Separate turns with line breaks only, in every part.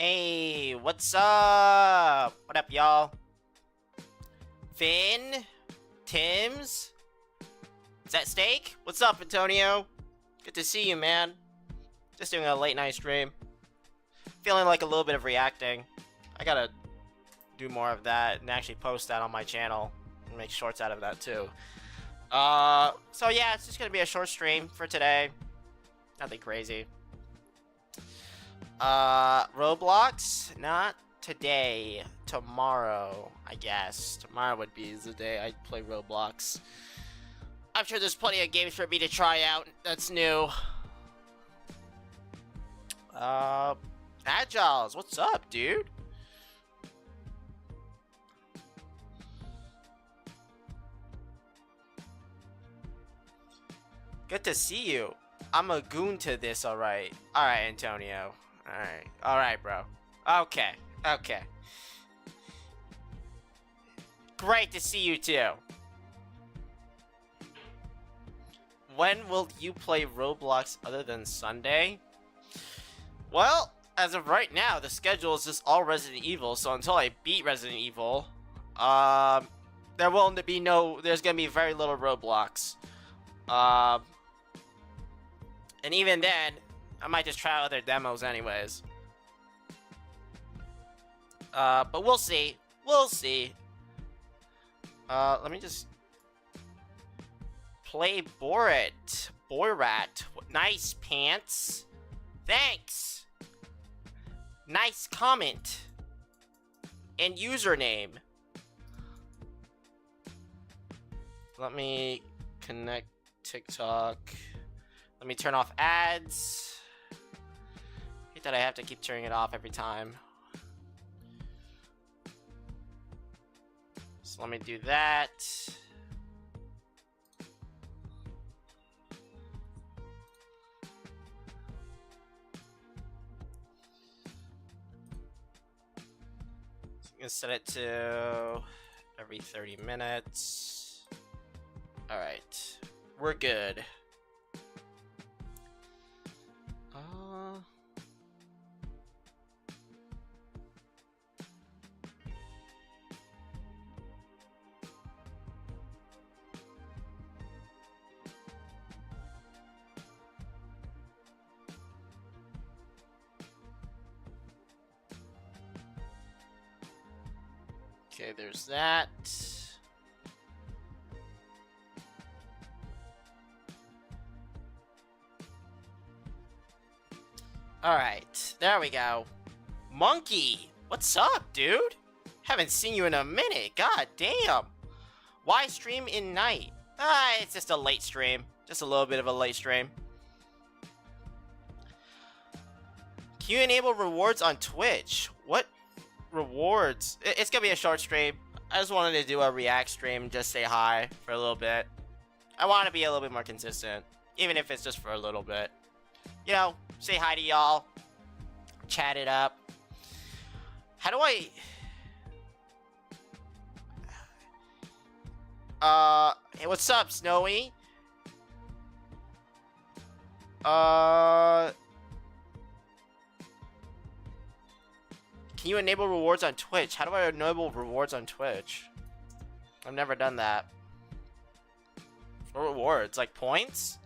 Hey, what's up? What up, y'all? Finn? Tim's? Is that Steak? What's up, Antonio? Good to see you, man. Just doing a late night stream. Feeling like a little bit of reacting. I gotta do more of that and actually post that on my channel and make shorts out of that too. So yeah, it's just gonna be a short stream for today. Nothing crazy. Roblox? Not today. Tomorrow, I guess. Tomorrow would be the day I'd play Roblox. I'm sure there's plenty of games for me to try out that's new. Agiles, what's up, dude? Good to see you. I'm a goon to this, alright. Alright, Antonio. Alright. Alright, bro. Okay. Okay. Great to see you, too. When will you play Roblox other than Sunday? Well, as of right now, the schedule is just all Resident Evil, so until I beat Resident Evil, there's gonna be very little Roblox. And even then, I might just try other demos anyways. But we'll see. We'll see. Let me just play Borat. Borat. Nice pants. Thanks. Nice comment. And username. Let me connect TikTok. Let me turn off ads. I hate that I have to keep turning it off every time. So let me do that. So I'm gonna set it to every 30 minutes. All right, we're good. Okay, there's that. Alright, there we go. Monkey! What's up, dude? Haven't seen you in a minute, god damn! Why stream in night? It's just a late stream. Just a little bit of a late stream. Can you enable rewards on Twitch? What rewards? It's gonna be a short stream. I just wanted to do a react stream, just say hi for a little bit. I want to be a little bit more consistent, even if it's just for a little bit. You know, say hi to y'all, chat it up. How do I... hey, what's up, Snowy? Can you enable rewards on Twitch? How do I enable rewards on Twitch? I've never done that. What rewards? Like points?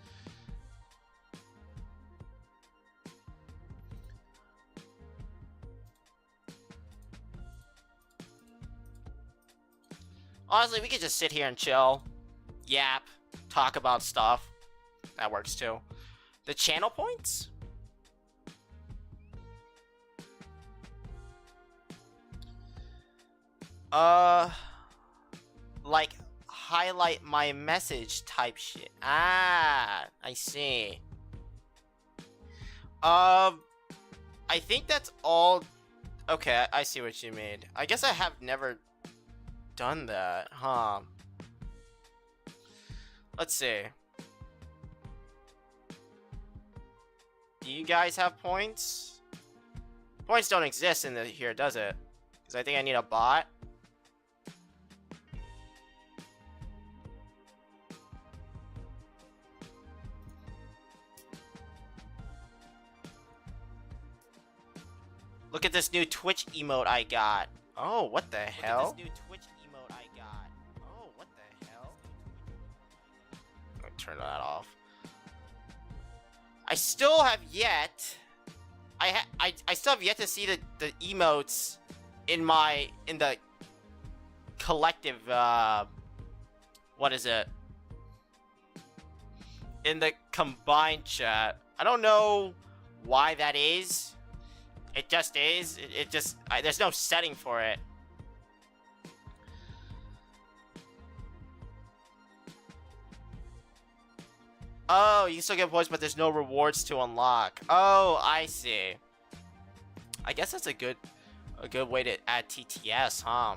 Honestly, we could just sit here and chill. Yap. Talk about stuff. That works too. The channel points? Like highlight my message type shit. Ah, I see. I think that's all. Okay, I see what you mean. I guess I have never done that, huh? Let's see. Do you guys have points? Points don't exist in here, does it? Because I think I need a bot. Look at this new Twitch emote I got. Oh, what the hell? Look at this new Twitch emote I got. Oh, what the hell? I'm gonna turn that off. I still have yet... I still have yet to see the emotes in the collective, what is it? In the combined chat. I don't know why that is. It just is. It just... there's no setting for it. Oh, you can still get points, but there's no rewards to unlock. Oh, I see. I guess that's a good way to add TTS, huh?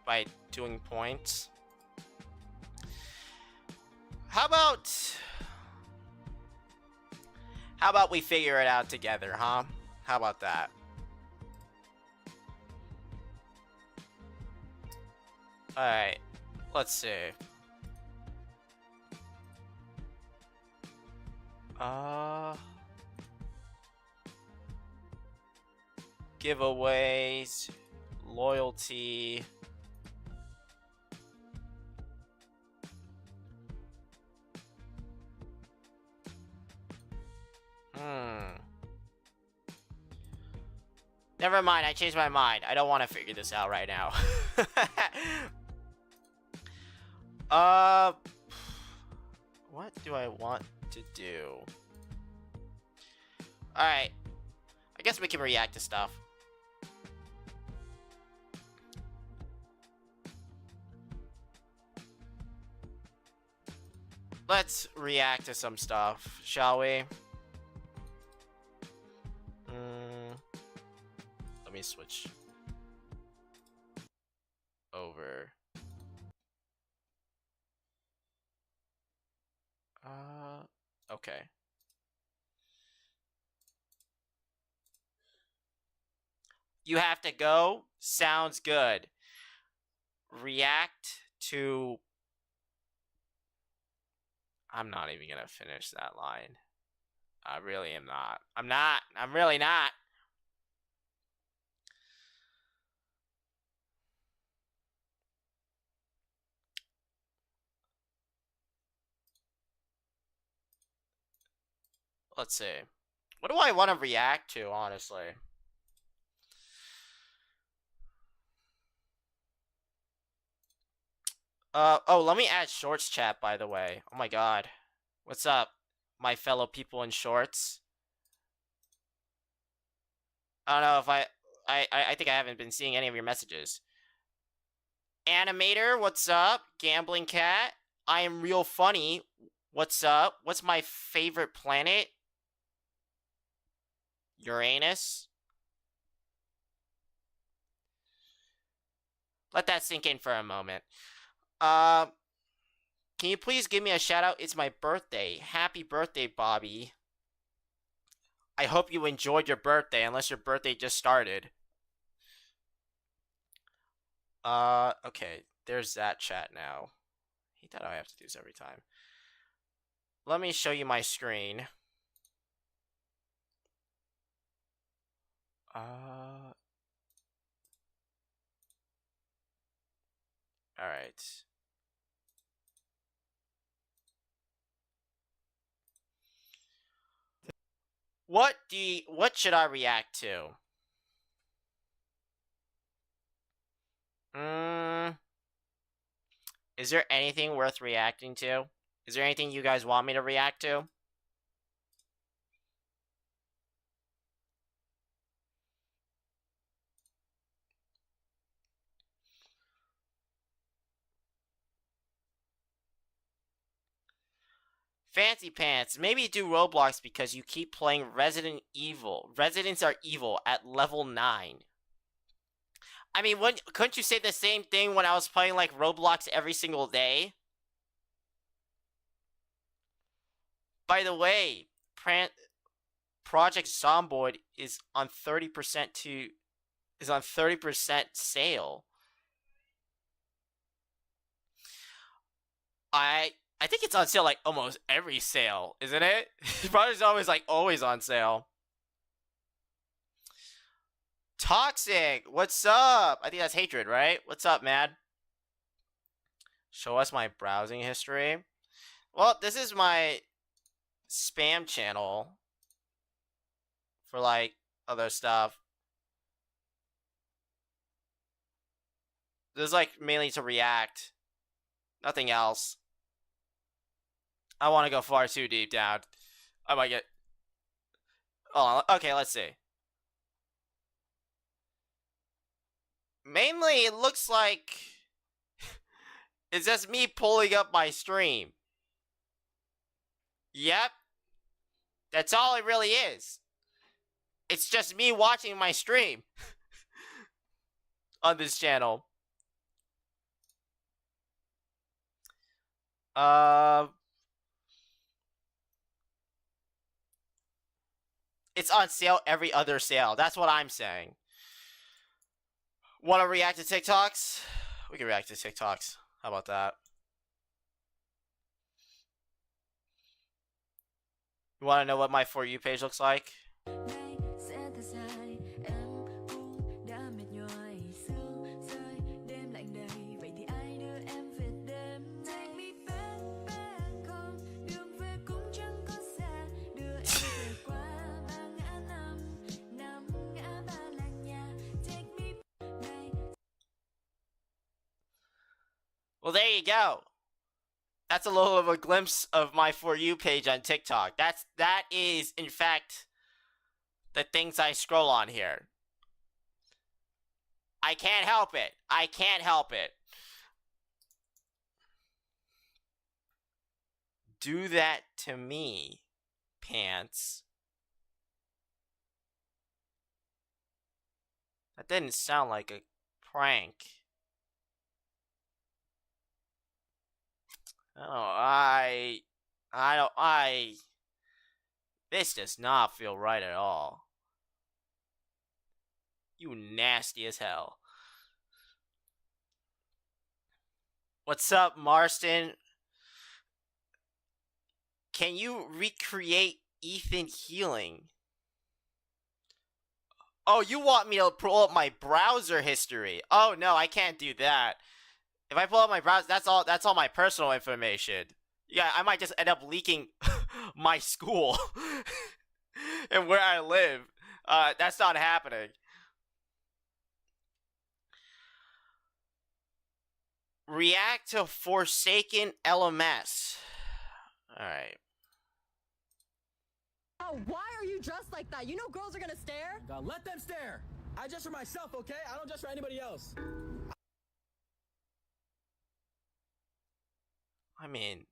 By doing points. How about we figure it out together, huh? How about that? Alright, let's see. Giveaways, loyalty. Never mind, I changed my mind. I don't want to figure this out right now. What do I want to do? Alright. I guess we can react to stuff. Let's react to some stuff, shall we? Let me switch over. Okay. You have to go? Sounds good. React to... I'm not even gonna finish that line. I really am not. I'm really not. Let's see. What do I want to react to, honestly? Oh, let me add shorts chat, by the way. Oh my god. What's up, my fellow people in shorts? I don't know if I think I haven't been seeing any of your messages. Animator, what's up? Gambling Cat, I am real funny. What's up? What's my favorite planet? Uranus. Let that sink in for a moment. Can you please give me a shout out? It's my birthday. Happy birthday, Bobby. I hope you enjoyed your birthday, unless your birthday just started. Okay. There's that chat now. I hate that I have to do this every time. Let me show you my screen. Alright. What should I react to? Is there anything worth reacting to? Is there anything you guys want me to react to? Fancy Pants, maybe do Roblox because you keep playing Resident Evil. Residents are evil at level 9. I mean, couldn't you say the same thing when I was playing, like, Roblox every single day? By the way, Project Zomboid is on 30% sale. I think it's on sale like almost every sale, isn't it? Project Zomboid is like always on sale. Toxic, what's up? I think that's hatred, right? What's up, man? Show us my browsing history. Well, this is my spam channel for like other stuff. This is like mainly to react. Nothing else. I want to go far too deep down. I might get... Oh, okay, let's see. Mainly, it looks like it's just me pulling up my stream. Yep. That's all it really is. It's just me watching my stream on this channel. It's on sale every other sale. That's what I'm saying. Want to react to TikToks? We can react to TikToks. How about that? You want to know what my For You page looks like? Well, there you go. That's a little of a glimpse of my For You page on TikTok. That is, in fact, the things I scroll on here. I can't help it. I can't help it. Do that to me, pants. That didn't sound like a prank. Oh, this does not feel right at all. You nasty as hell. What's up, Marston? Can you recreate Ethan healing? Oh, you want me to pull up my browser history? Oh no, I can't do that. If I pull up my browser, that's all my personal information. Yeah, I might just end up leaking my school and where I live. That's not happening. React to Forsaken LMS. Alright.
Oh, why are you dressed like that? You know girls are gonna stare.
God, let them stare. I dress for myself, okay? I don't dress for anybody else.
I mean,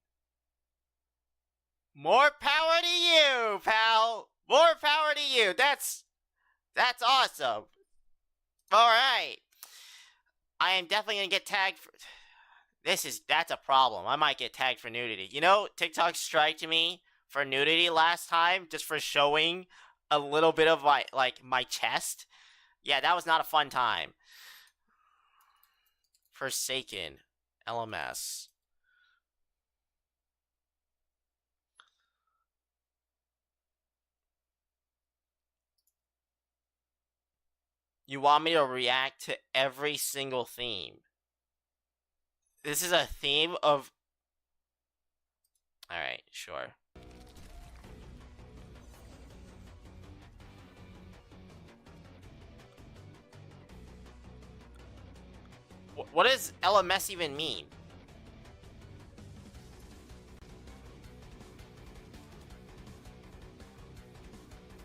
more power to you, pal. More power to you. That's awesome. All right. I am definitely gonna get tagged for. That's a problem. I might get tagged for nudity. You know, TikTok striked me for nudity last time just for showing a little bit of my chest. Yeah, that was not a fun time. Forsaken LMS. You want me to react to every single theme? This is a theme of... Alright, sure. What does LMS even mean?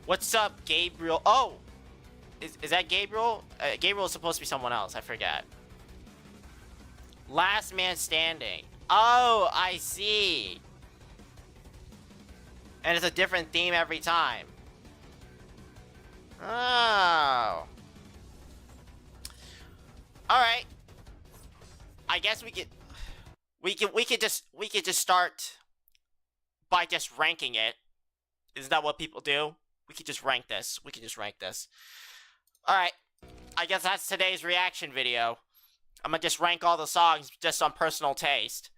What's up, Gabriel? Oh! Is that Gabriel? Gabriel is supposed to be someone else. I forget. Last man standing. Oh, I see. And it's a different theme every time. Oh. Alright. I guess we could just start by just ranking it. Isn't that what people do? We could just rank this. Alright, I guess that's today's reaction video. I'm gonna just rank all the songs just on personal taste.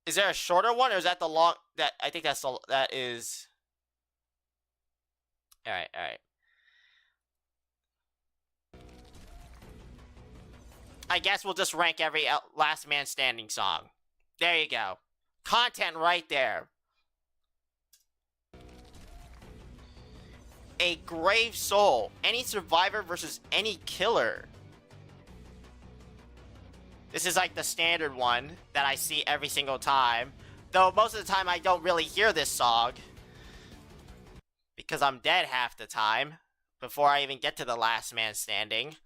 Is there a shorter one, or is that the long... I think that is... Alright, alright. I guess we'll just rank every Last Man Standing song. There you go. Content right there. A Grave Soul. Any survivor versus any killer. This is like the standard one that I see every single time. Though most of the time I don't really hear this song. Because I'm dead half the time. Before I even get to the Last Man Standing.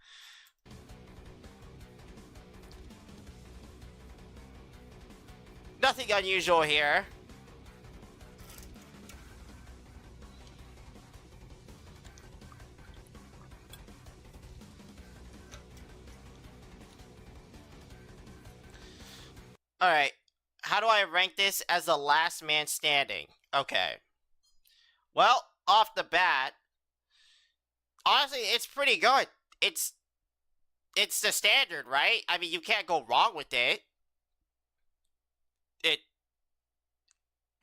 Nothing unusual here. Alright, how do I rank this as the Last Man Standing? Okay. Well, off the bat, honestly, it's pretty good. It's the standard, right? I mean, you can't go wrong with it.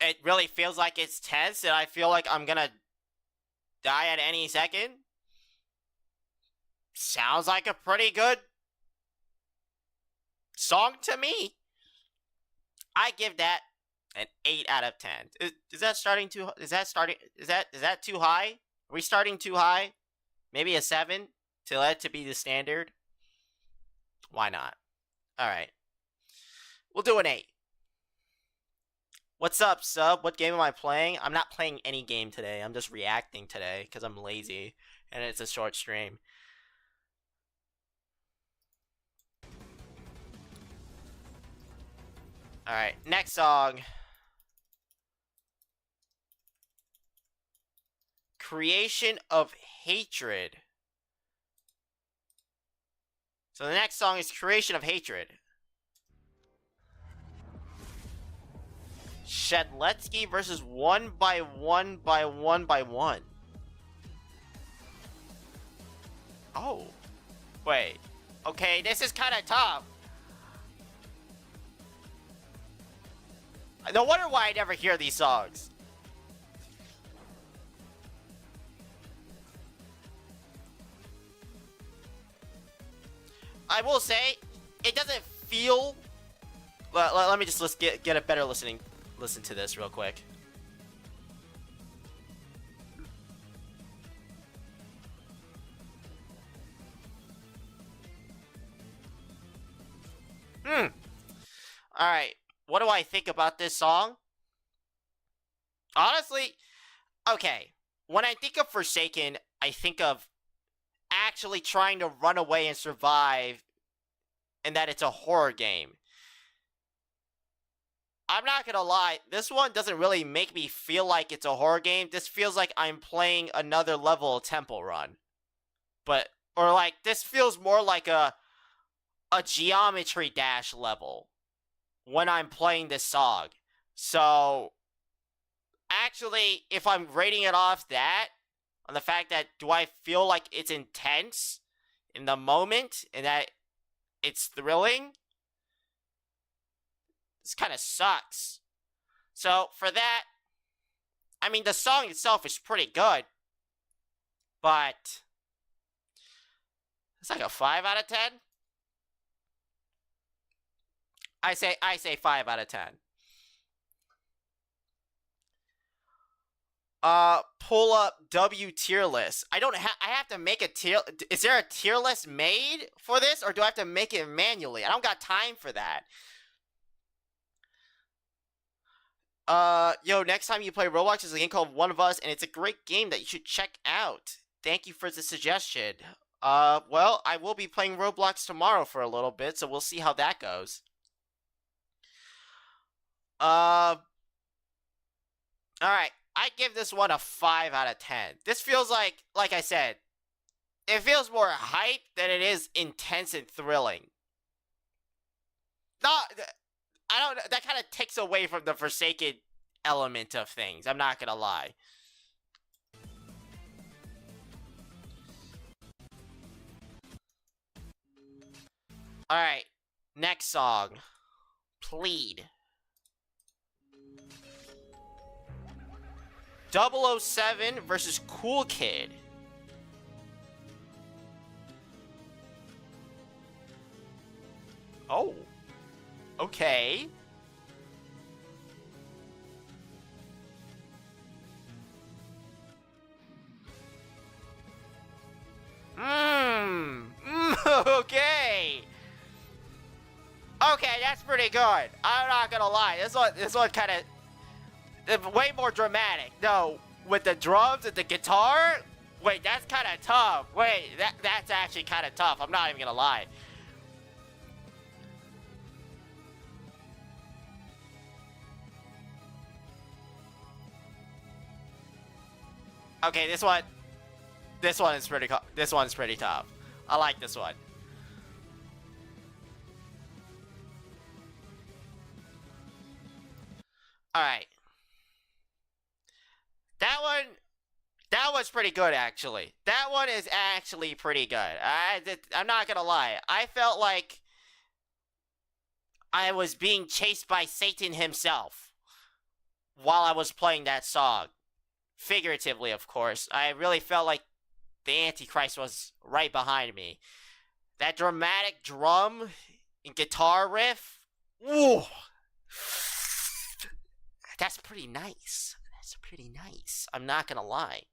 It really feels like it's tense, and I feel like I'm gonna die at any second. Sounds like a pretty good song to me. I give that an 8 out of 10. Is that starting too? Is that too high? Are we starting too high? Maybe a 7 to let it to be the standard. Why not? All right, we'll do an 8. What's up, sub? What game am I playing? I'm not playing any game today. I'm just reacting today because I'm lazy and it's a short stream. Alright, next song. Creation of Hatred. So the next song is Creation of Hatred. Shedletsky versus 1x1x1x1. Oh. Wait. Okay, this is kind of tough. No wonder why I never hear these songs. I will say, it doesn't feel... Let me just get a better listen to this real quick. Alright. What do I think about this song? Honestly, okay. When I think of Forsaken, I think of actually trying to run away and survive, and that it's a horror game. I'm not gonna lie, this one doesn't really make me feel like it's a horror game. This feels like I'm playing another level of Temple Run. Or like, this feels more like a Geometry Dash level when I'm playing this song. So, actually, if I'm rating it off that, on the fact that, do I feel like it's intense in the moment, and that it's thrilling? This kind of sucks. So, for that, I mean, the song itself is pretty good, but it's like a 5 out of 10? I say 5 out of 10. Pull up W tier list. I have to make a tier. Is there a tier list made for this, or do I have to make it manually? I don't got time for that. Yo, next time you play Roblox, there's a game called One of Us, and it's a great game that you should check out. Thank you for the suggestion. Well, I will be playing Roblox tomorrow for a little bit, so we'll see how that goes. Alright, I give this one a 5 out of 10. This feels like I said, it feels more hype than it is intense and thrilling. That kind of takes away from the Forsaken element of things, I'm not gonna lie. Alright, next song. Plead. 007 versus Cool Kid. Oh. Okay. Okay. Okay, that's pretty good. I'm not gonna lie. This one kind of way more dramatic. No, with the drums and the guitar. Wait, that's kind of tough. Wait, that's actually kind of tough. I'm not even gonna lie. Okay, this one is pretty. This one's pretty tough. I like this one. All right. That was pretty good, actually. That one is actually pretty good. I'm not gonna lie. I felt like I was being chased by Satan himself while I was playing that song. Figuratively, of course. I really felt like the Antichrist was right behind me. That dramatic drum and guitar riff. Ooh. That's pretty nice. That's pretty nice. I'm not gonna lie.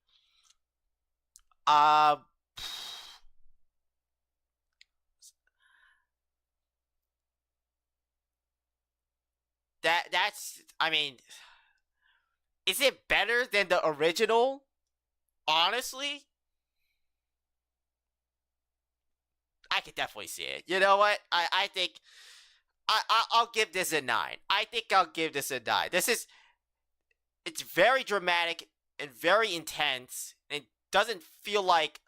That's, I mean, is it better than the original? Honestly? I could definitely see it. You know what? I think I'll give this a 9. I think I'll give this a 9. It's very dramatic and very intense. It doesn't feel like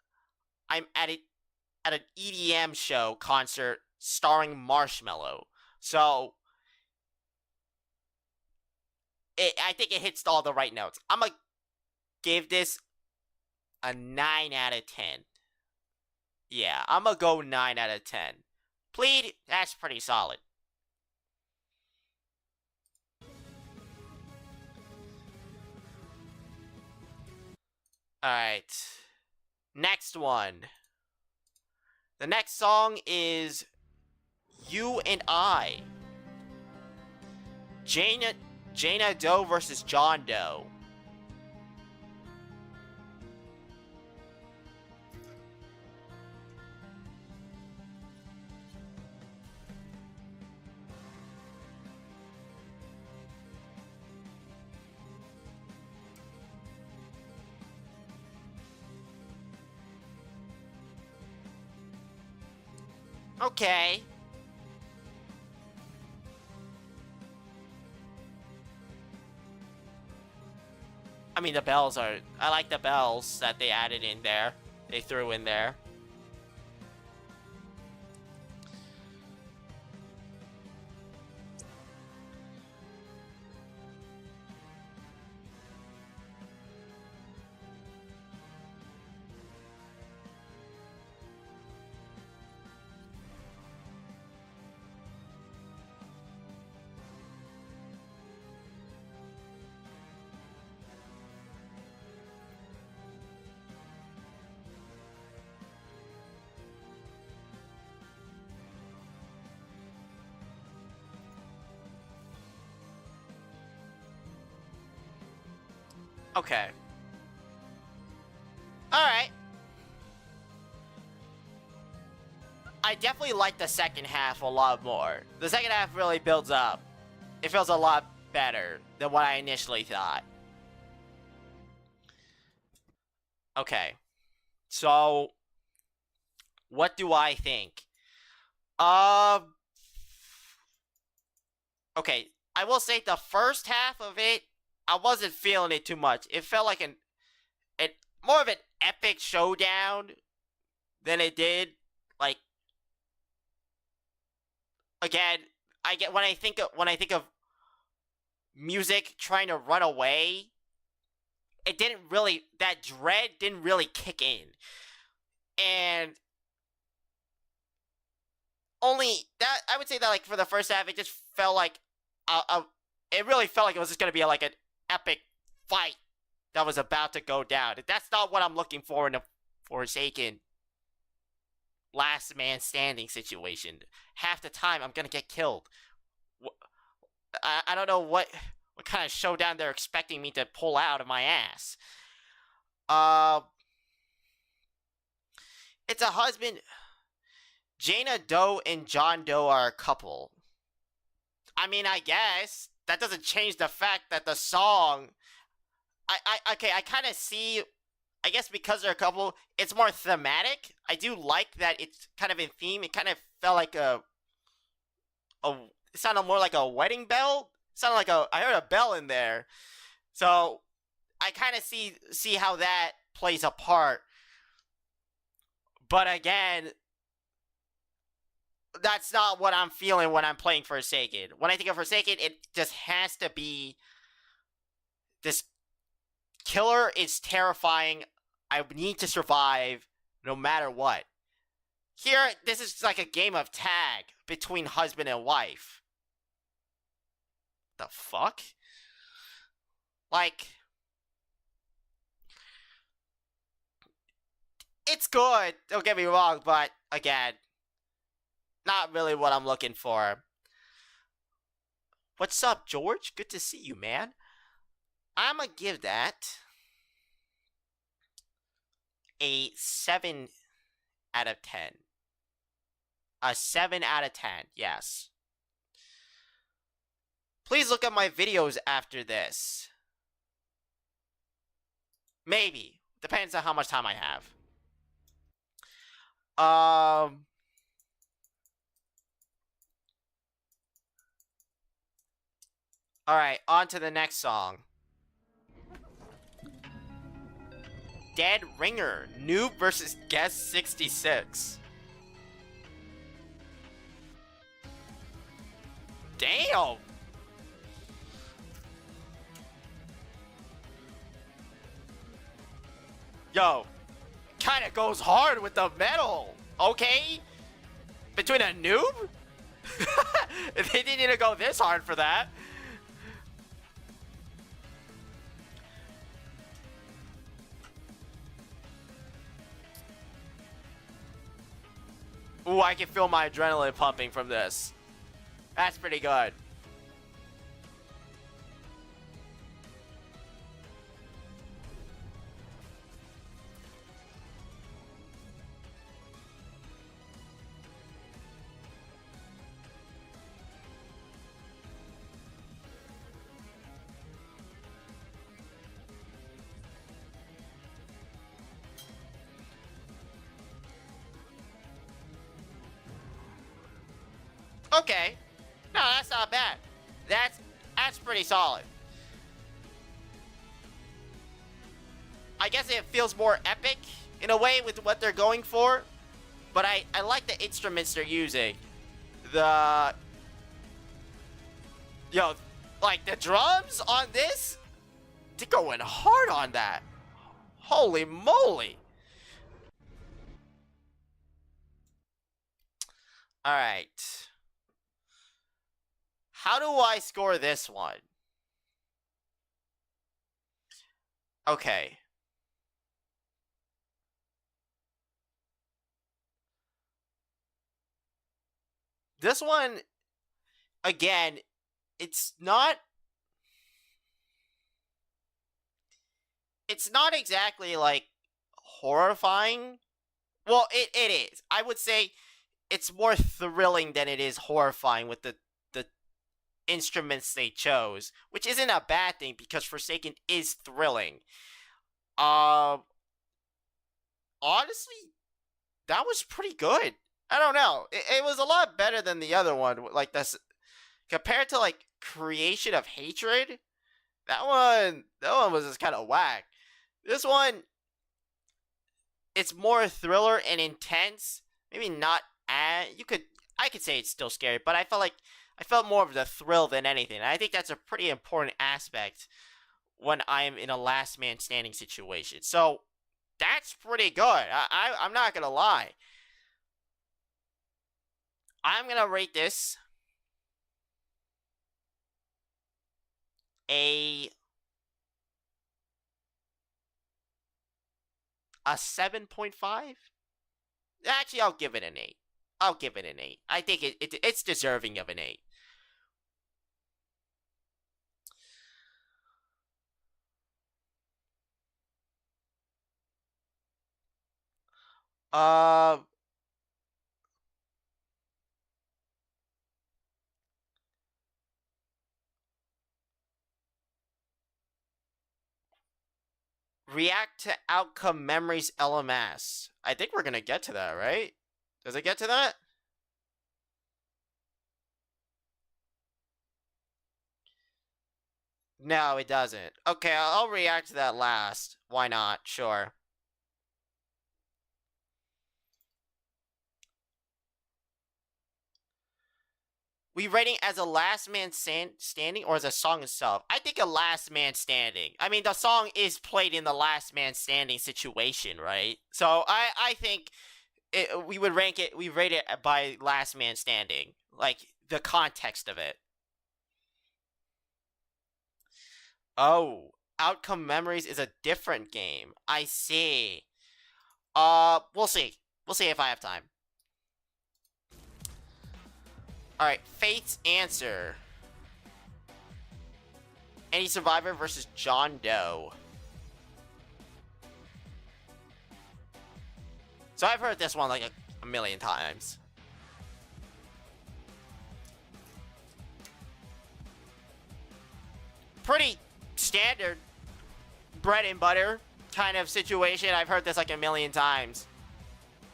I'm at an EDM show concert starring Marshmello. So I think it hits all the right notes. I'm gonna give this a 9 out of 10. Yeah, I'm gonna go 9 out of 10. Plead, that's pretty solid. Alright. Next one. The next song is You and I. Jaina Doe versus John Doe. Okay. I mean, the bells are... I like the bells that they added in there. They threw in there. Okay. Alright. I definitely like the second half a lot more. The second half really builds up. It feels a lot better than what I initially thought. Okay. So, what do I think? Okay, I will say the first half of it, I wasn't feeling it too much. It felt like an more of an epic showdown than it did like. Again, when I think of music trying to run away, that dread didn't really kick in, and only that I would say that like for the first half, it just felt like it really felt like it was just gonna be like an epic fight that was about to go down. That's not what I'm looking for in a Forsaken last man standing situation. Half the time, I'm gonna get killed. I don't know what kind of showdown they're expecting me to pull out of my ass. It's a husband. Jaina Doe and John Doe are a couple. I mean, I guess that doesn't change the fact that the song. I kind of see. I guess because they're a couple, it's more thematic. I do like that it's kind of in theme. It kind of felt like it sounded more like a wedding bell. It sounded like I heard a bell in there. So I kind of see how that plays a part. But again, that's not what I'm feeling when I'm playing Forsaken. When I think of Forsaken, it just has to be this killer is terrifying. I need to survive no matter what. Here, this is like a game of tag between husband and wife. The fuck? Like, it's good, don't get me wrong, but again, not really what I'm looking for. What's up, George? Good to see you, man. I'm gonna give that a 7 out of 10. A 7 out of 10, yes. Please look at my videos after this. Maybe. Depends on how much time I have. Alright, on to the next song. Dead Ringer, Noob versus Guest 66. Damn! Yo, kinda goes hard with the metal, okay? Between a noob? They didn't need to go this hard for that. Ooh, I can feel my adrenaline pumping from this. That's pretty good. Okay. No, that's not bad. That's pretty solid. I guess it feels more epic in a way with what they're going for. But I like the instruments they're using. Yo, like the drums on this, they're going hard on that. Holy moly. Alright. How do I score this one? Okay. This one, again, it's not exactly like horrifying. Well, it is. I would say it's more thrilling than it is horrifying with the instruments they chose, which isn't a bad thing because Forsaken is thrilling. Honestly, that was pretty good. I don't know. It was a lot better than the other one. Like this, compared to like Creation of Hatred, that one was just kind of whack. This one, it's more thriller and intense. Maybe not as I could say it's still scary, but I felt more of the thrill than anything. And I think that's a pretty important aspect when I'm in a last man standing situation. So that's pretty good. I'm not gonna lie. I'm gonna rate this a a 7.5? Actually, I'll give it an 8. I'll give it an 8. I think it's deserving of an 8. React to outcome memories LMS. I think we're gonna get to that, right? Does it get to that? No, it doesn't. Okay, I'll react to that last. Why not? Sure. We rating as a last man standing or as a song itself? I think a last man standing. I mean, the song is played in the last man standing situation, right? So I think we would rank it. We rate it by last man standing, like the context of it. Oh, Outcome Memories is a different game. I see. We'll see. We'll see if I have time. Alright, Fate's Answer. Any Survivor versus John Doe. So I've heard this one like a million times. Pretty standard bread and butter kind of situation. I've heard this like a million times.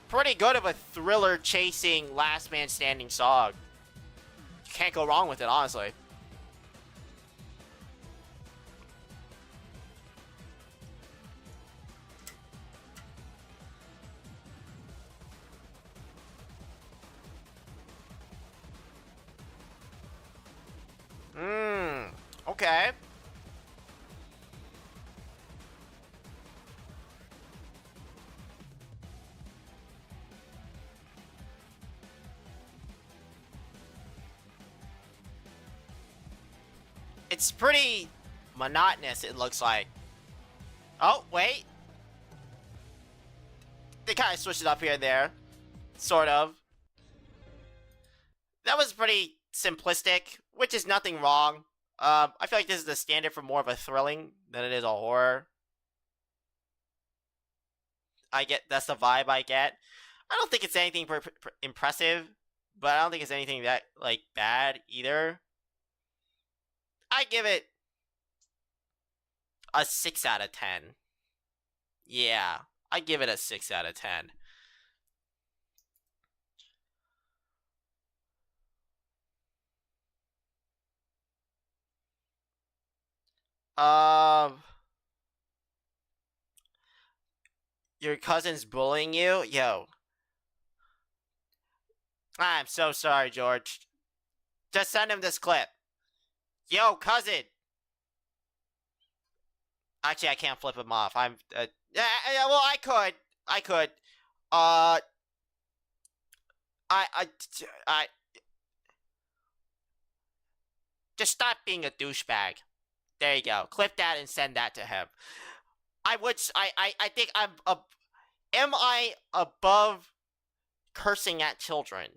Pretty good of a thriller chasing last man standing song. You can't go wrong with it, honestly. Okay. It's pretty monotonous, it looks like. Oh, wait. They kind of switched it up here and there. Sort of. That was pretty simplistic, which is nothing wrong. I feel like this is the standard for more of a thrilling than it is a horror. That's the vibe I get. I don't think it's anything impressive, but I don't think it's anything that, like, bad either. I give it a 6 out of 10. Yeah, I give it a 6 out of 10. Your cousin's bullying you? Yo. I'm so sorry, George. Just send him this clip. Yo, cousin! Actually, I can't flip him off. Well, I could. I just stop being a douchebag. There you go. Clip that and send that to him. I think am I above cursing at children?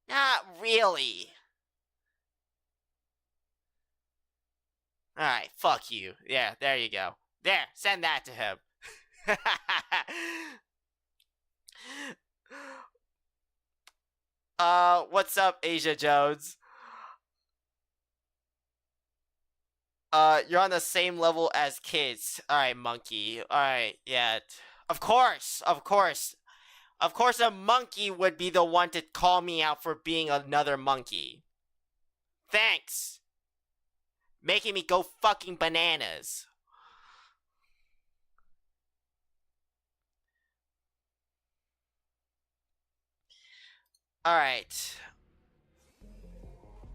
Not really. Alright, fuck you. Yeah, there you go. There, send that to him. What's up, Asia Jones? You're on the same level as kids. Alright, monkey. Alright, yeah. Of course. Of course, a monkey would be the one to call me out for being another monkey. Thanks. Making me go fucking bananas. Alright.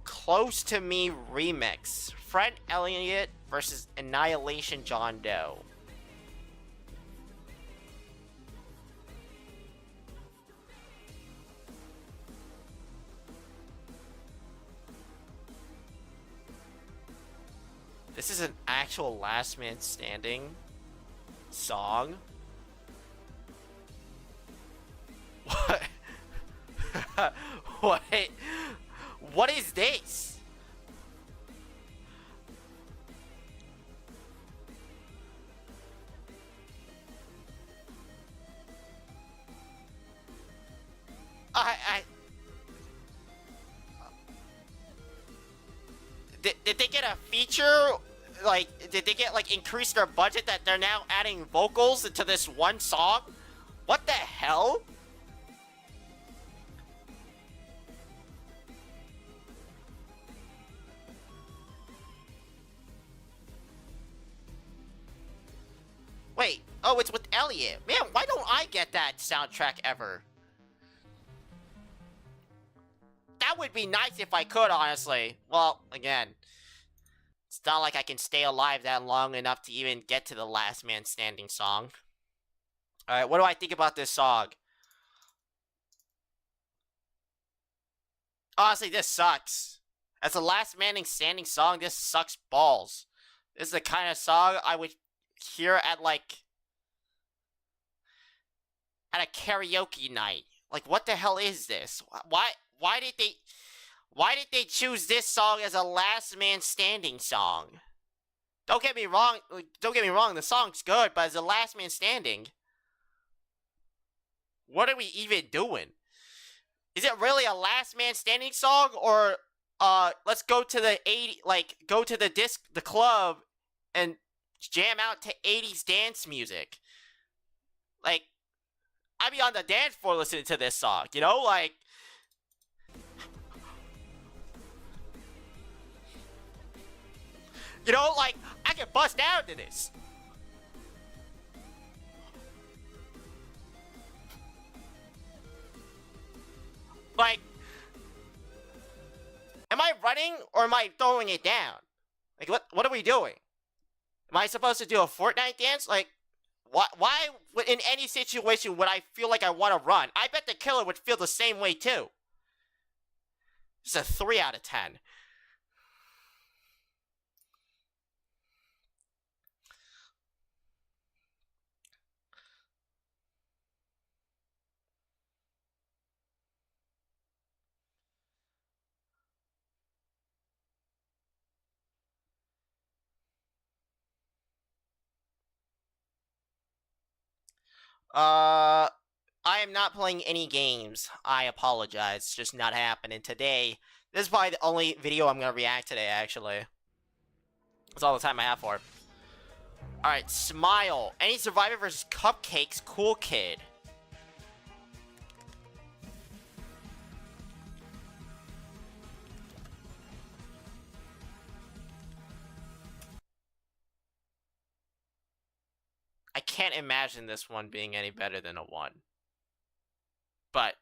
Close to Me remix. Fred Elliott versus Annihilation John Doe. This is an actual Last Man Standing song? What? What? What is this? Did they get a feature? Like, did they get, like, increase their budget that they're now adding vocals into this one song? What the hell? Wait, oh, it's with Elliot. Man, why don't I get that soundtrack ever? That would be nice if I could, honestly. Well, again, it's not like I can stay alive that long enough to even get to the Last Man Standing song. Alright, what do I think about this song? Honestly, this sucks. As a Last Man Standing song, this sucks balls. This is the kind of song I would hear at, like, at a karaoke night. Like, what the hell is this? Why did they choose this song as a Last Man Standing song? Don't get me wrong, the song's good, but as a Last Man Standing, what are we even doing? Is it really a Last Man Standing song, or let's go to the the club and jam out to 80s dance music? Like, I'd be on the dance floor listening to this song, you know, like. You know, like, I can bust down to this. Like, am I running or am I throwing it down? Like, what are we doing? Am I supposed to do a Fortnite dance? Like, why in any situation would I feel like I want to run? I bet the killer would feel the same way too. It's a 3 out of 10. I am not playing any games. I apologize. It's just not happening today. This is probably the only video I'm gonna react today, actually. That's all the time I have for it. Alright, Smile. Any Survivor vs. Cupcakes, Cool Kid. I can't imagine this one being any better than a 1. But,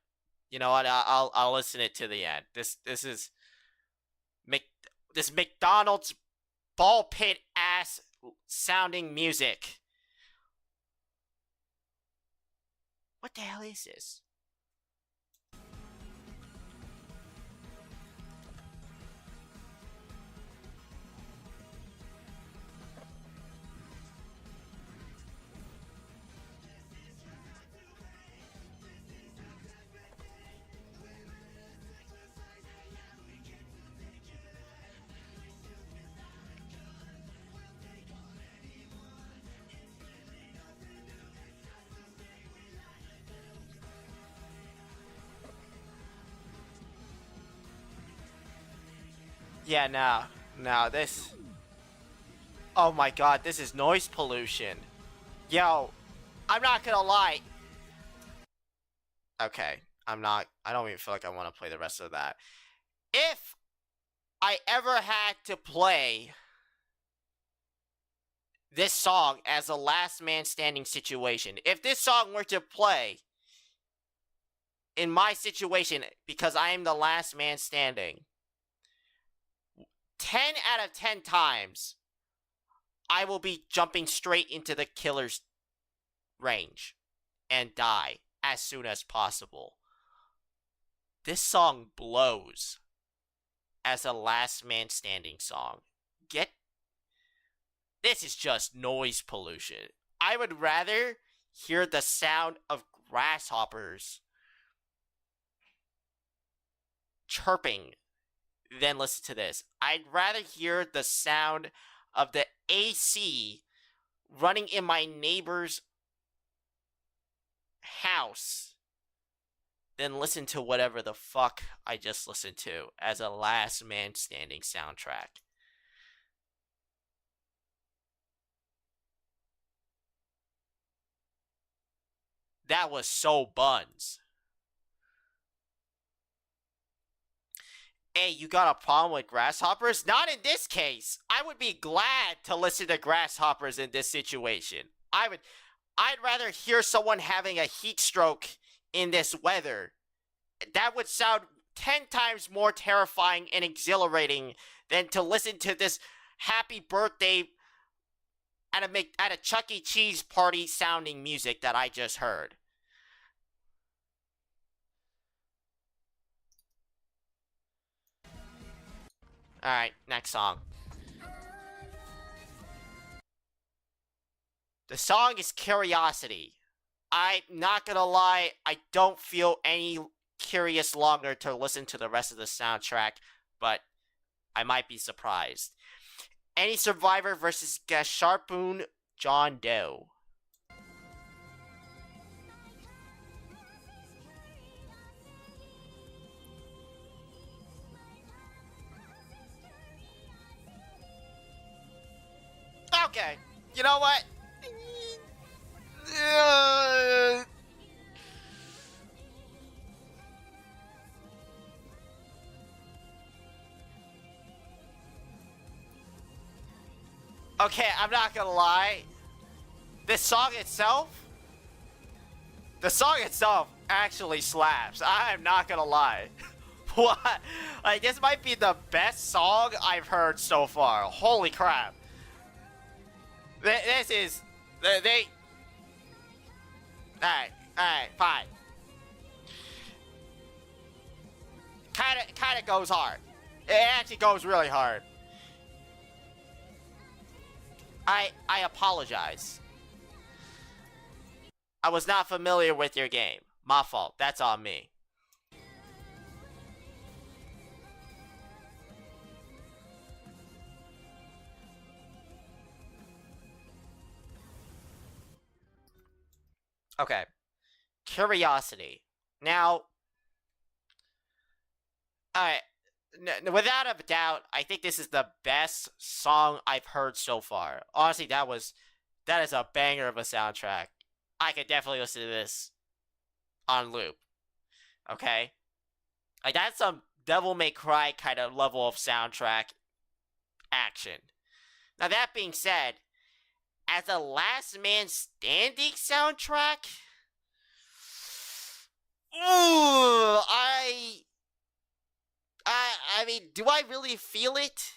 you know what, I'll listen it to the end. This is this McDonald's ball pit ass sounding music. What the hell is this? Yeah, no, this... Oh my god, this is noise pollution. Yo, I'm not gonna lie. Okay, I don't even feel like I want to play the rest of that. If I ever had to play this song as a Last Man Standing situation, if this song were to play in my situation because I am the last man standing, 10 out of 10 times, I will be jumping straight into the killer's range and die as soon as possible. This song blows as a Last Man Standing song. this is just noise pollution. I would rather hear the sound of grasshoppers chirping than listen to this. I'd rather hear the sound of the AC running in my neighbor's house than listen to whatever the fuck I just listened to as a Last Man Standing soundtrack. That was so buns. Hey, you got a problem with grasshoppers? Not in this case. I would be glad to listen to grasshoppers in this situation. I'd rather hear someone having a heat stroke in this weather. That would sound 10 times more terrifying and exhilarating than to listen to this happy birthday at a Chuck E. Cheese party sounding music that I just heard. Alright, next song. The song is Curiosity. I'm not gonna lie, I don't feel any curious longer to listen to the rest of the soundtrack, but I might be surprised. Any Survivor versus Gasharpoon John Doe. Okay, you know what? Okay, I'm not gonna lie. The song itself actually slaps. I'm not gonna lie. What? Like, this might be the best song I've heard so far. Holy crap. This is... Alright, fine. Kinda goes hard. It actually goes really hard. I apologize. I was not familiar with your game. My fault. That's on me. Okay. Curiosity. Now, alright. Without a doubt, I think this is the best song I've heard so far. Honestly, that is a banger of a soundtrack. I could definitely listen to this on loop. Okay? Like, that's some Devil May Cry kind of level of soundtrack action. Now, that being said, as a Last Man Standing soundtrack, ooh, I mean, do I really feel it?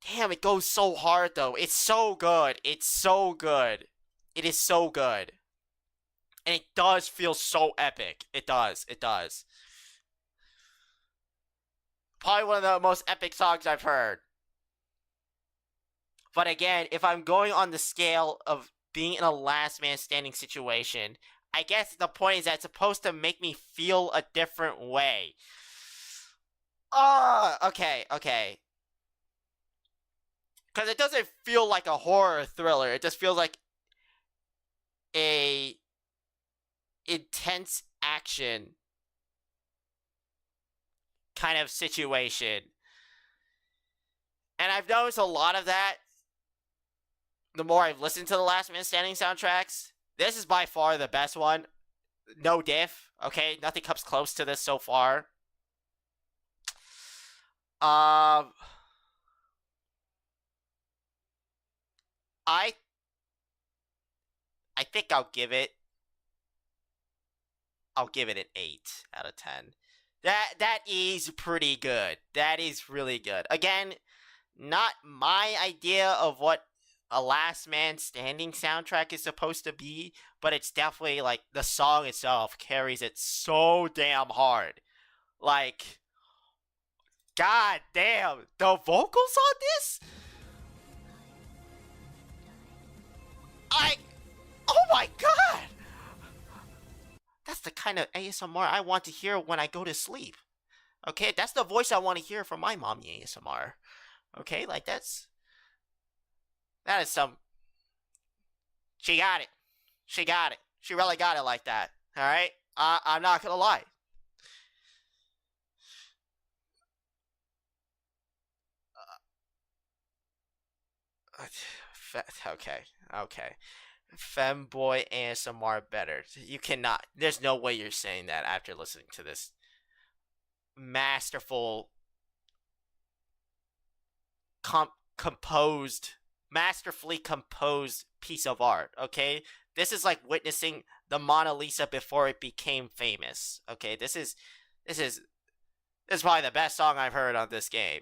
Damn, it goes so hard though. It's so good. It's so good. It is so good. And it does feel so epic. It does. It does. Probably one of the most epic songs I've heard. But again, if I'm going on the scale of being in a Last Man Standing situation, I guess the point is that it's supposed to make me feel a different way. Okay. Because it doesn't feel like a horror thriller. It just feels like a intense action kind of situation. And I've noticed a lot of that the more I've listened to the Last Man Standing soundtracks. This is by far the best one. No diff. Okay, nothing comes close to this so far. I think I'll give it an 8 out of 10. That is pretty good. That is really good. Again, not my idea of what a Last Man Standing soundtrack is supposed to be, but it's definitely, like, the song itself carries it so damn hard. Like, god damn, the vocals on this? my god! That's the kind of ASMR I want to hear when I go to sleep. Okay, that's the voice I want to hear from my mommy ASMR. Okay, like that is some. She got it. She got it. She really got it like that. All right, I'm not gonna lie. Okay. Femboy ASMR better. You cannot. There's no way you're saying that after listening to this masterful, masterfully composed piece of art. Okay, this is like witnessing the Mona Lisa before it became famous. Okay, this is probably the best song I've heard on this game.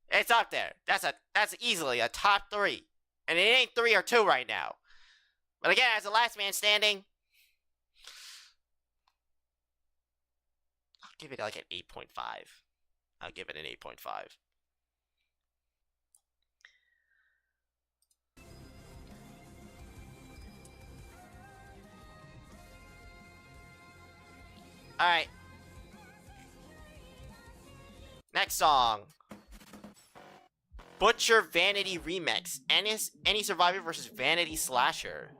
It's up there. That's easily a top 3, and it ain't 3 or 2 right now. But again, as the last man standing, I'll give it like an 8.5. I'll give it an 8.5. Alright. Next song. Butcher Vanity Remix. Any Survivor versus Vanity Slasher.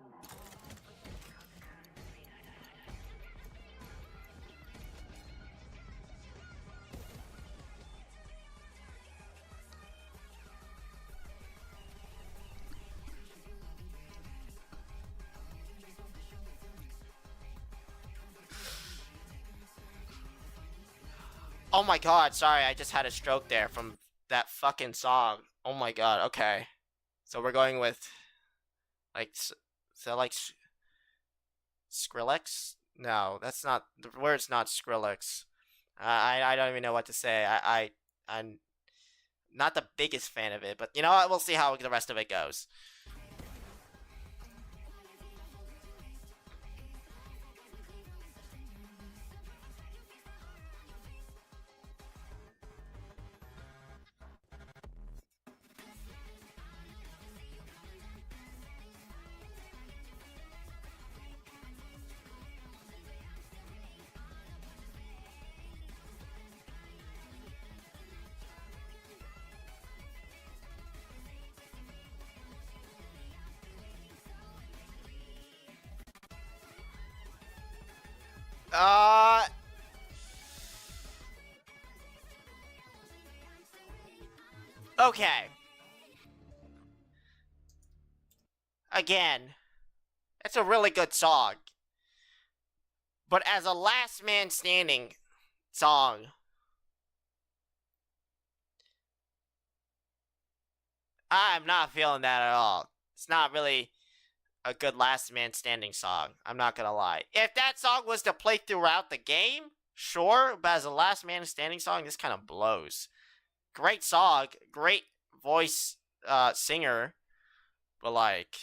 Oh my god, sorry, I just had a stroke there from that fucking song. Oh my god, okay. So we're going with, like, Skrillex? No, that's not, the word's not Skrillex. I don't even know what to say. I'm not the biggest fan of it, but you know what, we'll see how the rest of it goes. Okay. Again, it's a really good song. But as a last man standing song, I'm not feeling that at all. It's not really a good last man standing song. I'm not gonna lie. If that song was to play throughout the game, sure, but as a last man standing song, this kind of blows. Great song, great voice singer, but like,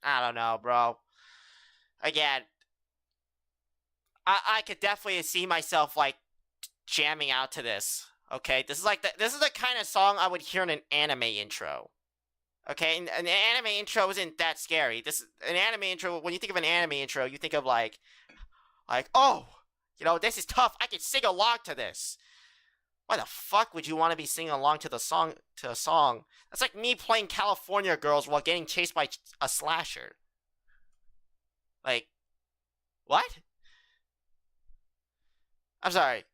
I don't know, bro. Again, I could definitely see myself like jamming out to this. Okay, this is the kind of song I would hear in an anime intro. Okay, and an anime intro isn't that scary. An anime intro. When you think of an anime intro, you think of like, oh, you know, this is tough. I can sing along to this. Why the fuck would you want to be singing along to a song? That's like me playing California Girls while getting chased by a slasher. Like, what? I'm sorry.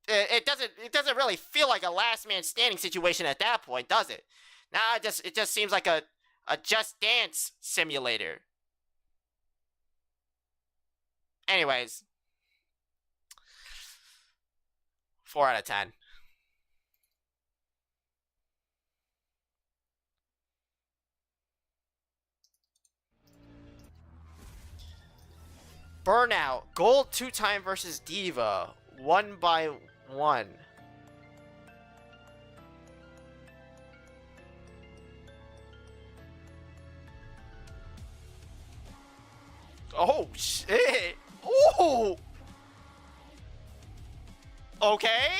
It doesn't really feel like a last man standing situation at that point, does it? Now it just seems like a Just Dance simulator. Anyways, 4 out of 10. Burnout. Gold 2-time versus Diva. 1-by-1. Oh, shit. Oh. Okay.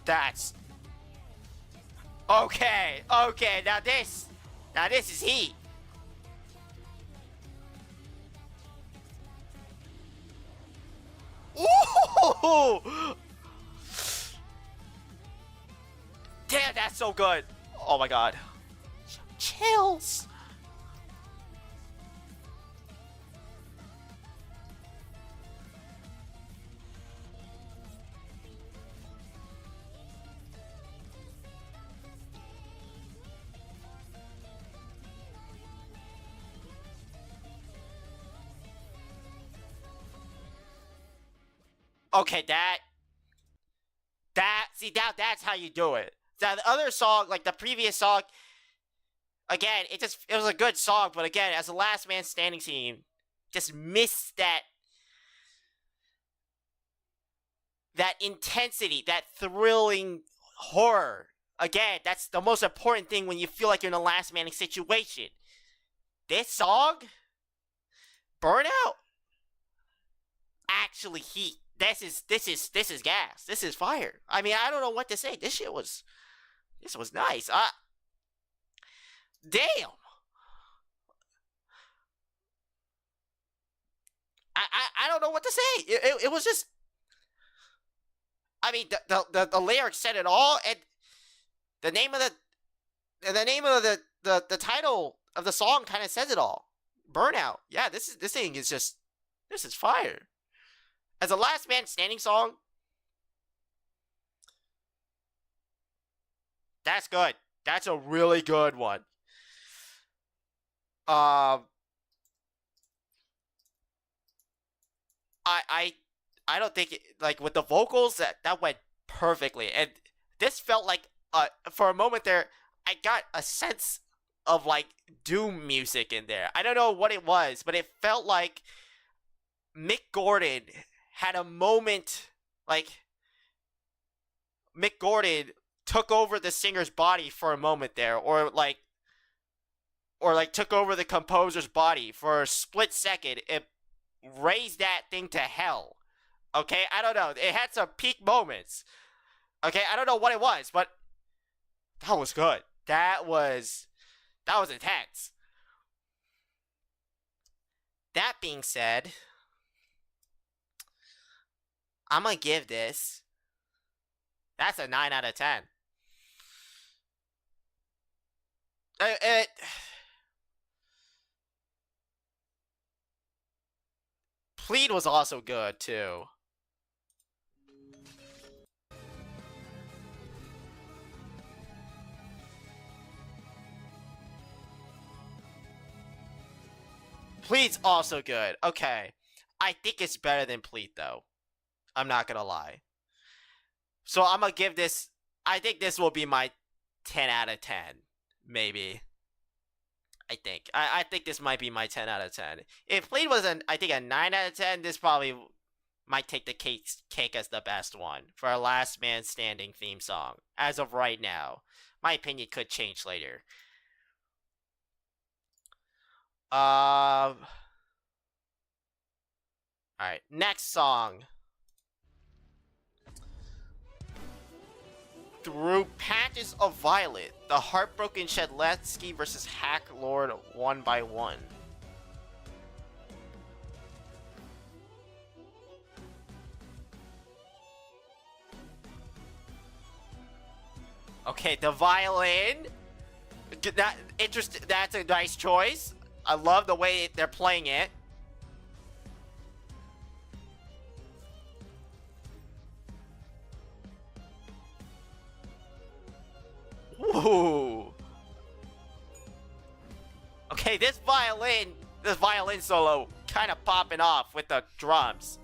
That's okay. Okay, now this is heat. Ooh! Damn, that's so good. Oh my god. Chills. Okay, see, that's how you do it. Now, the other song, like the previous song, again, it was a good song, but again, as a last man standing team, just missed that intensity, that thrilling horror. Again, that's the most important thing when you feel like you're in a last man situation. This song, Burnout, actually heat. This is gas. This is fire. I mean, I don't know what to say. This was nice. Damn. I don't know what to say. It was just. I mean, the lyrics said it all, and the name of the title of the song kind of says it all. Burnout. Yeah, this thing is just, this is fire. As a last man standing song, that's good. That's a really good one. I don't think like with the vocals that went perfectly, and this felt like for a moment there I got a sense of like doom music in there. I don't know what it was, but it felt like Mick Gordon had a moment, like Mick Gordon took over the singer's body for a moment there, or like took over the composer's body for a split second. It raised that thing to hell. Okay, I don't know. It had some peak moments. Okay, I don't know what it was, but that was good. That was intense. That being said, I'm gonna give this. That's a 9 out of 10. Plead was also good too. Plead's also good. Okay. I think it's better than Plead though. I'm not gonna lie. So I'm gonna give this. I think this will be my 10 out of 10, maybe. I think this might be my 10 out of 10. If Plead was I think a 9 out of 10, this probably might take the cake as the best one for a last man standing theme song. As of right now, my opinion could change later. All right, next song. Through Patches of Violet, the Heartbroken Shedletsky versus Hack Lord 1x1. Okay, the violin. That's a nice choice. I love the way they're playing it. Ooh. Okay, this violin solo kind of popping off with the drums.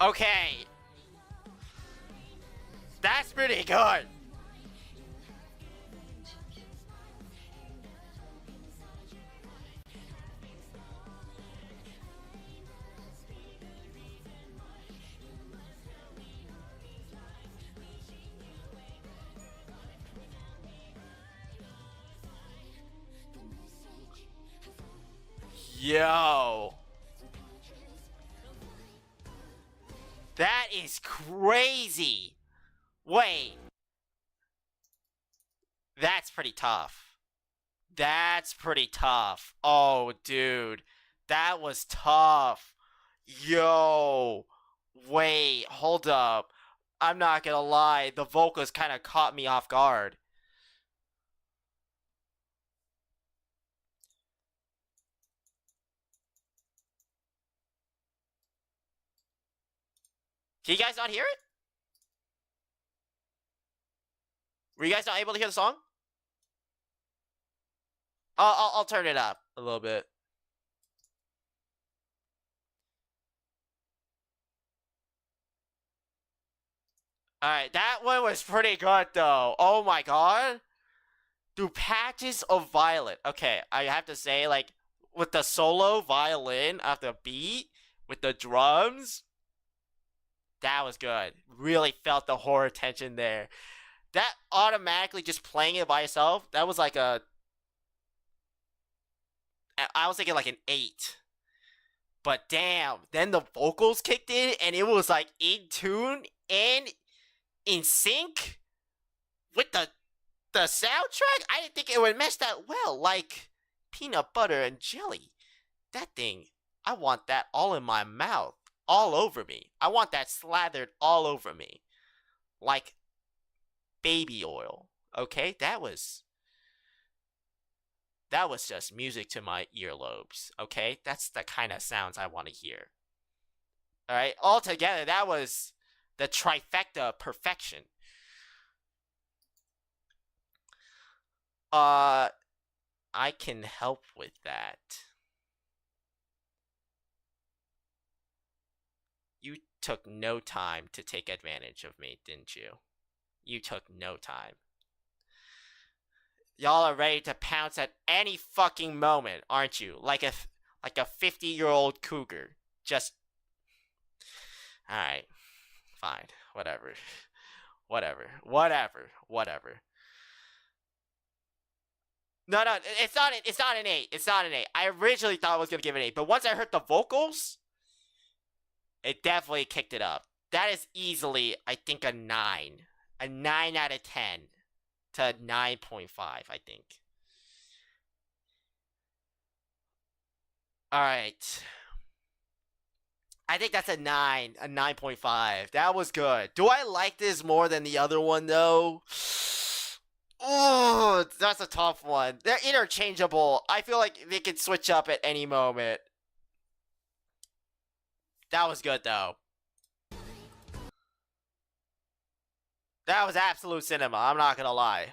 Okay. That's pretty good. Yo. That is crazy. Wait. That's pretty tough. That's pretty tough. Oh, dude. That was tough. Yo. Wait, hold up. I'm not gonna lie. The vocals kind of caught me off guard. Can you guys not hear it? Were you guys not able to hear the song? I'll turn it up a little bit. Alright, that one was pretty good though. Oh my god. Dude, Patches of Violet. Okay, I have to say, like, with the solo violin after the beat, with the drums, that was good. Really felt the horror tension there. That automatically just playing it by itself, that was like a... I was thinking like an 8. But damn, then the vocals kicked in and it was like in tune and in sync with the soundtrack. I didn't think it would mesh that well, like peanut butter and jelly. That thing, I want that all in my mouth, all over me. I want that slathered all over me, like baby oil. Okay, that was just music to my earlobes. Okay, that's the kind of sounds I want to hear. All right, altogether, that was the trifecta of perfection. I can help with that. You took no time to take advantage of me, didn't you? You took no time. Y'all are ready to pounce at any fucking moment, aren't you? Like a 50-year-old cougar. Just... Alright. Fine. Whatever. No, it's not an 8. It's not an 8. I originally thought I was going to give it an 8, but once I heard the vocals, it definitely kicked it up. That is easily, I think, a 9. A 9 out of 10 to 9.5, I think. Alright. I think that's a 9, a 9.5. That was good. Do I like this more than the other one, though? Oh, that's a tough one. They're interchangeable. I feel like they could switch up at any moment. That was good, though. That was absolute cinema, I'm not gonna lie.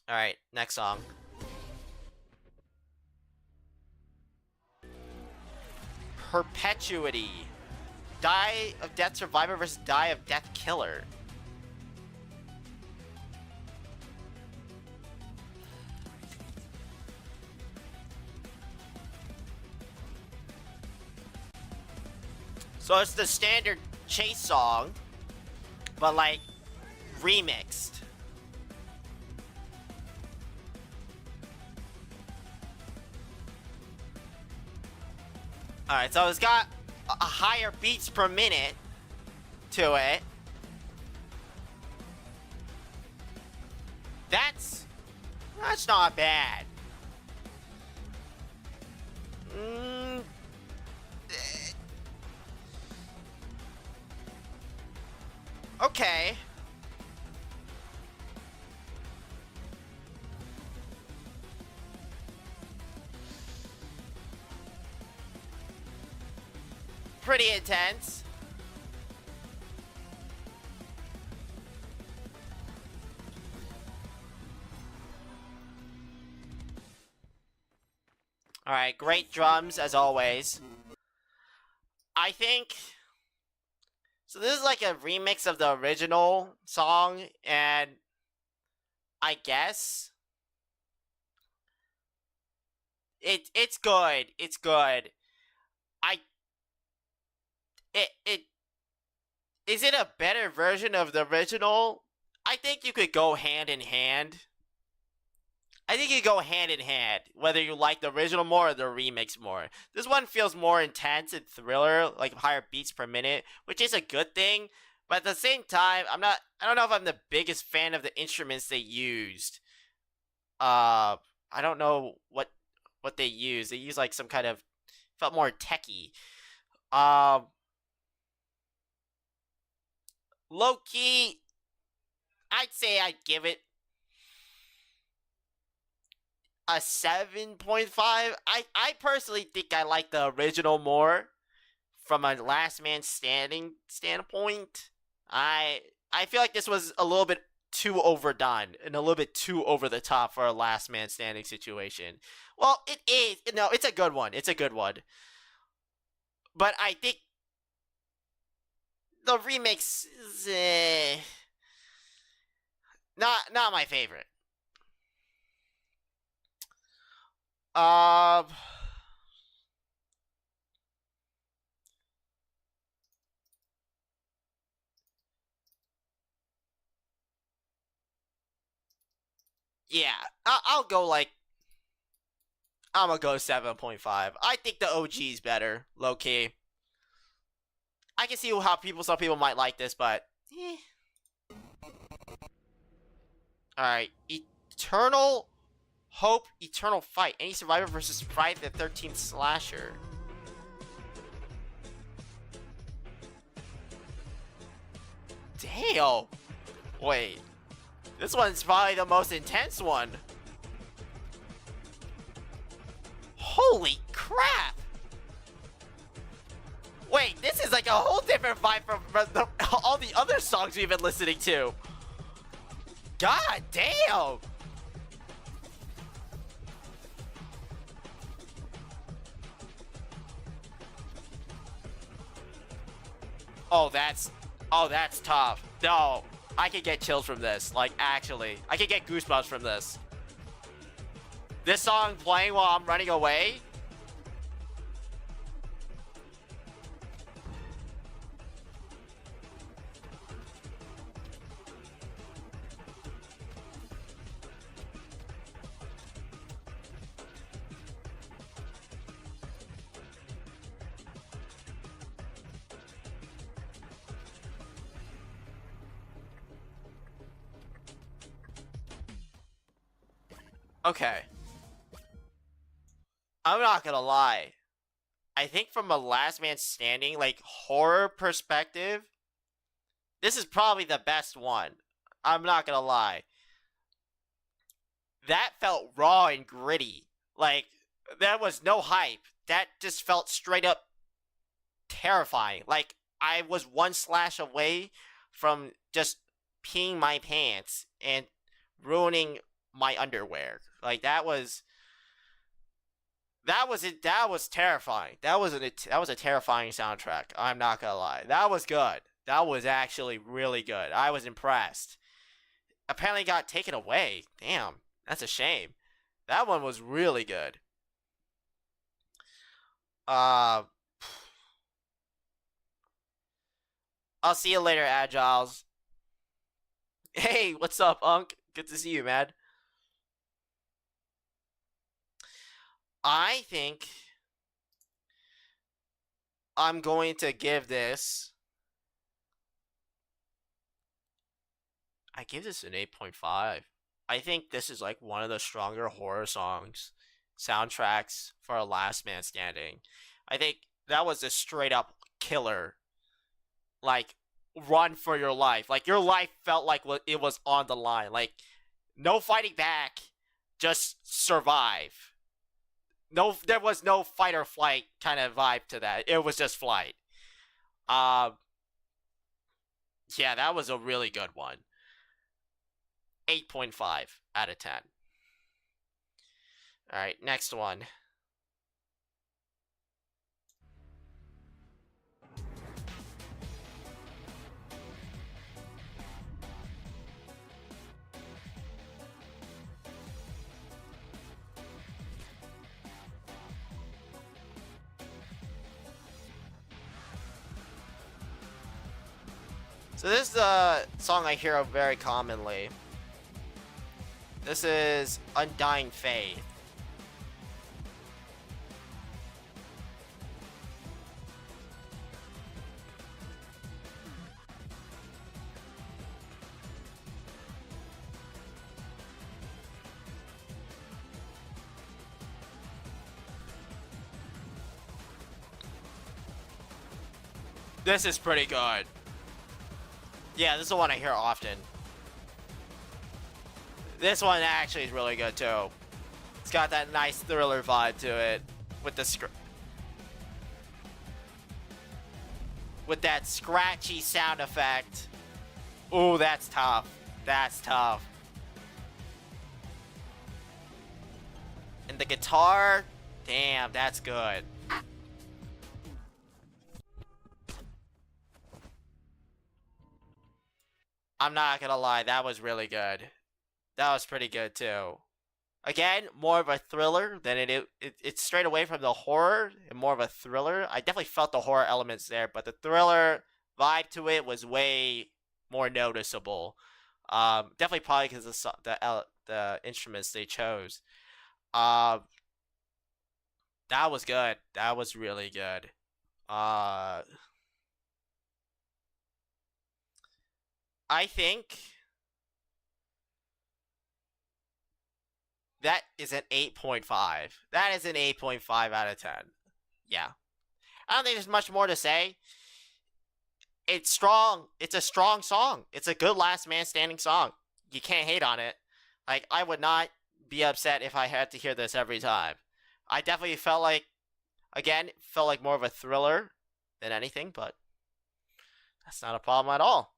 Alright, next song. Perpetuity. Die of Death Survivor versus Die of Death Killer. So it's the standard chase song, but like remixed. Alright, so it's got a higher beats per minute to it. That's not bad. Okay. Pretty intense. Alright, great drums as always. I think... So this is like a remix of the original song, and I guess it's good. It's good. Is it a better version of the original? I think you could go hand in hand. I think you go hand in hand, whether you like the original more or the remix more. This one feels more intense and thriller, like higher beats per minute, which is a good thing. But at the same time, I don't know if I'm the biggest fan of the instruments they used. I don't know what they used. They used like some kind of, felt more techy. Low key, I'd say I'd give it a 7.5. I personally think I like the original more from a last man standing standpoint. I feel like this was a little bit too overdone and a little bit too over the top for a last man standing situation. Well, it is. No, it's a good one. It's a good one. But I think the remix is not my favorite. Yeah, I'll go like, I'm gonna go 7.5. I think the OG's better, low key. I can see how some people might like this, but Alright, Eternal Hope, Eternal Fight. Any survivor versus Friday the 13th slasher. Damn. Wait. This one's probably the most intense one. Holy crap. Wait, this is like a whole different vibe from all the other songs we've been listening to. God damn. Oh, that's tough. No, I could get chills from this. Like, actually, I could get goosebumps from this. This song playing while I'm running away. Okay. I'm not gonna lie. I think from a last man standing, like, horror perspective, this is probably the best one. I'm not gonna lie. That felt raw and gritty. Like, there was no hype. That just felt straight up terrifying. Like, I was one slash away from just peeing my pants and ruining my underwear. Like, that was it. That was terrifying. That was a terrifying soundtrack. I'm not gonna lie. That was good. That was actually really good. I was impressed. Apparently got taken away. Damn, that's a shame. That one was really good. I'll see you later, Agiles. Hey, what's up, Unk? Good to see you, man. I think I'm going to give this... I give this an 8.5. I think this is like one of the stronger horror songs, soundtracks for a last man standing. I think that was a straight up killer. Like, run for your life. Like, your life felt like it was on the line. Like, no fighting back, just survive. No, there was no fight or flight kind of vibe to that. It was just flight. Yeah, that was a really good one. 8.5 out of 10. Alright, next one. So this is a song I hear very commonly. This is Undying Faith. This is pretty good. Yeah, this is the one I hear often. This one actually is really good too. It's got that nice thriller vibe to it with the with that scratchy sound effect. Ooh, that's tough. That's tough. And the guitar, damn, that's good. I'm not gonna lie, that was really good. That was pretty good too. Again, more of a thriller than it's straight away from the horror and more of a thriller. I definitely felt the horror elements there, but the thriller vibe to it was way more noticeable. Definitely probably because of the instruments they chose. That was good. That was really good. I think that is an 8.5. That is an 8.5 out of 10. Yeah. I don't think there's much more to say. It's strong. It's a strong song. It's a good last man standing song. You can't hate on it. Like, I would not be upset if I had to hear this every time. I definitely felt like, again, felt like more of a thriller than anything, but that's not a problem at all.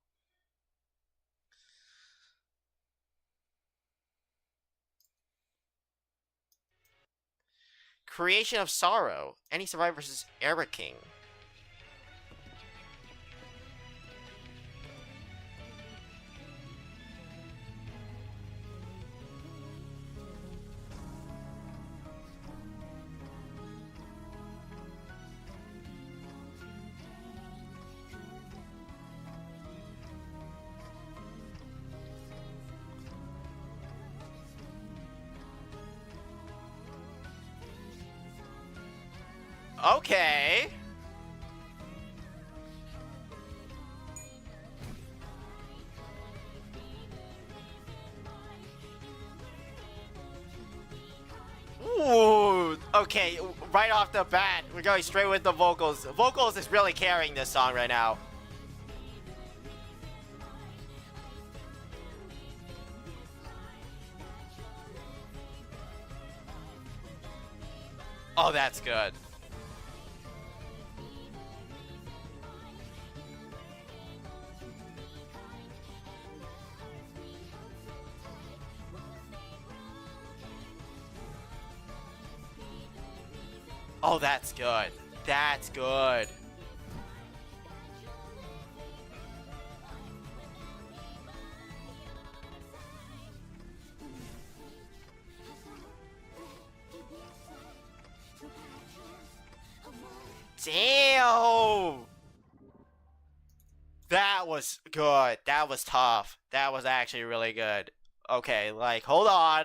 Creation of Sorrow. Any Survivor versus Eric King. Okay. Ooh, okay, right off the bat, we're going straight with the vocals. Vocals is really carrying this song right now. Oh, that's good. Oh, that's good. That's good. Damn! That was good. That was tough. That was actually really good. Okay, like, hold on.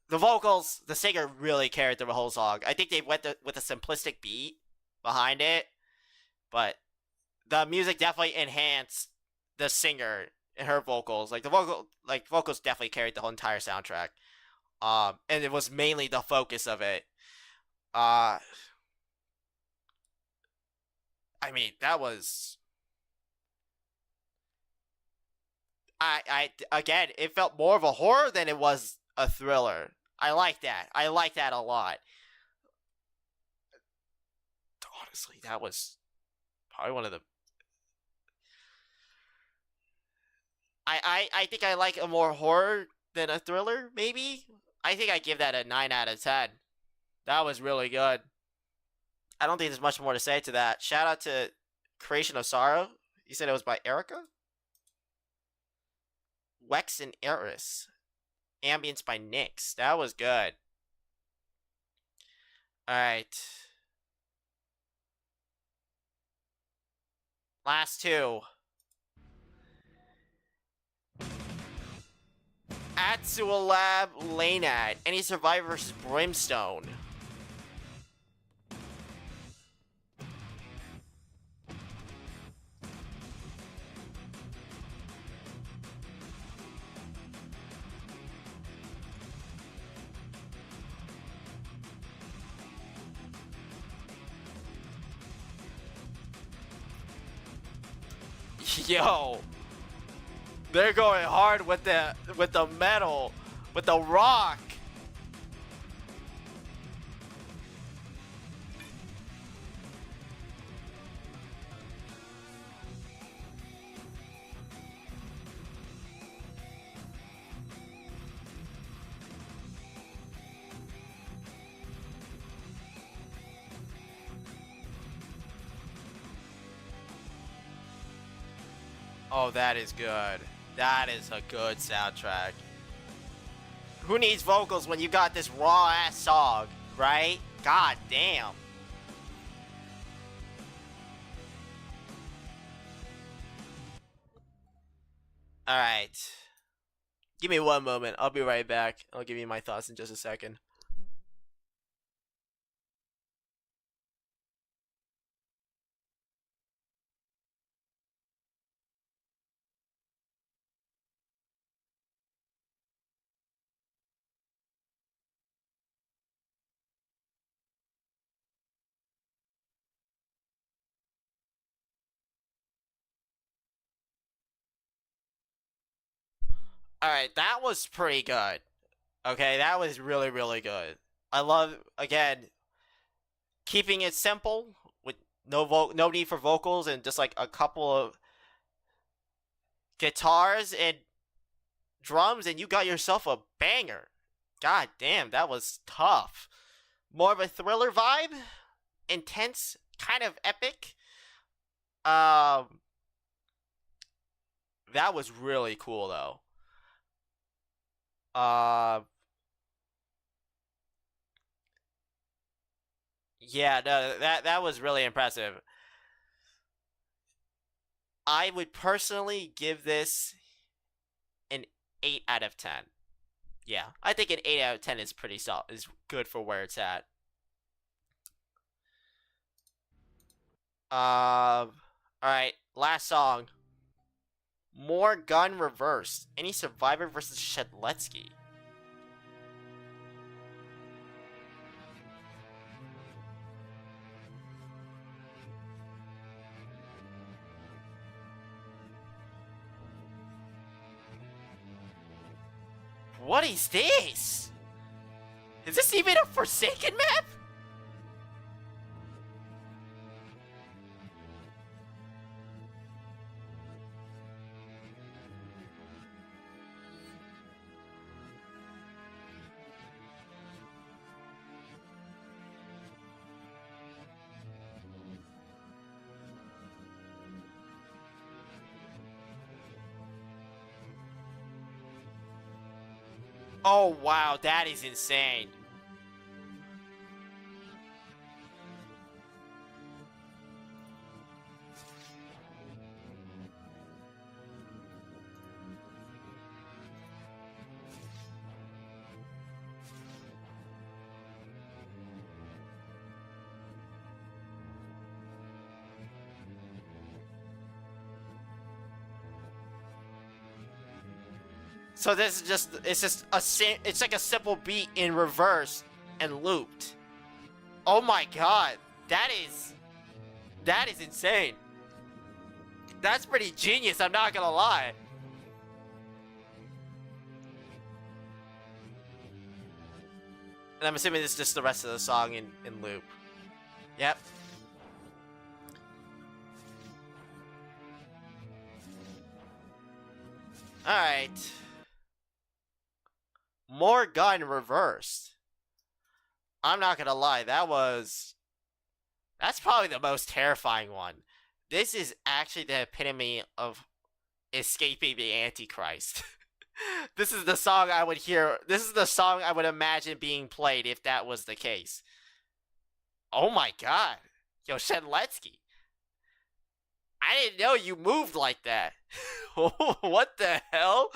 The vocals, the singer really carried the whole song. I think they went with a simplistic beat behind it, but the music definitely enhanced the singer and her vocals. Like vocals definitely carried the whole entire soundtrack. And it was mainly the focus of it. I mean, that was. Again, it felt more of a horror than it was a thriller. I like that. I like that a lot. Honestly, that was probably one of the. I think I like a more horror than a thriller, maybe? I think I give that a 9 out of 10. That was really good. I don't think there's much more to say to that. Shout out to Creation of Sorrow. You said it was by Erica? Wex and Eris. Ambience by Nyx. That was good. Alright. Last two. Atsualab Lanad. Any survivor versus Brimstone. Yo, they're going hard with the metal, with the rock. Oh, that is good. That is a good soundtrack. Who needs vocals when you got this raw ass song, right? God damn. Alright. Give me one moment. I'll be right back. I'll give you my thoughts in just a second. Alright, that was pretty good. Okay, that was really, really good. I love, again, keeping it simple with no need for vocals and just like a couple of guitars and drums, and you got yourself a banger. God damn, that was tough. More of a thriller vibe, intense, kind of epic. That was really cool though. Yeah, no, that was really impressive. I would personally give this an 8 out of 10. Yeah, I think an 8 out of 10 is pretty solid, is good for where it's at. Alright, last song. More Gun Reversed. Any survivor versus Shedletsky. What is this? Is this even a Forsaken map? Oh wow, that is insane. So this is just, it's like a simple beat in reverse and looped. Oh my god, that is insane. That's pretty genius, I'm not gonna lie. And I'm assuming this is just the rest of the song in loop. Yep. Alright. More Gun Reversed. I'm not gonna lie, that's probably the most terrifying one. This is actually the epitome of escaping the Antichrist. This is the song I would hear, this is the song I would imagine being played if that was the case. Oh my god. Yo, Shedletsky. I didn't know you moved like that. What the hell?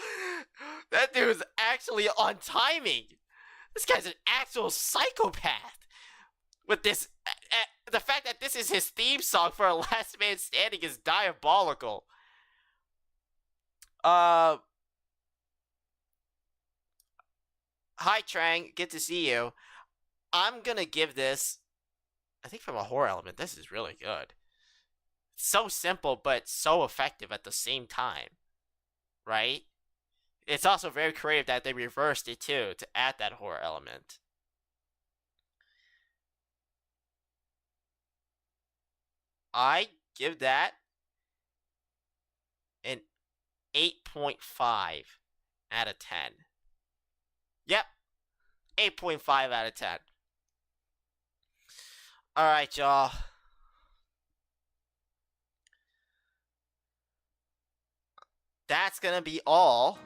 That dude's actually on timing. This guy's an actual psychopath. With this, the fact that this is his theme song for a Last Man Standing is diabolical. Hi Trang, good to see you. I'm gonna give this, I think from a horror element, this is really good. So simple, but so effective at the same time. Right? It's also very creative that they reversed it too, to add that horror element. I give that an 8.5 out of 10. Yep, 8.5 out of 10. Alright, y'all. That's gonna be all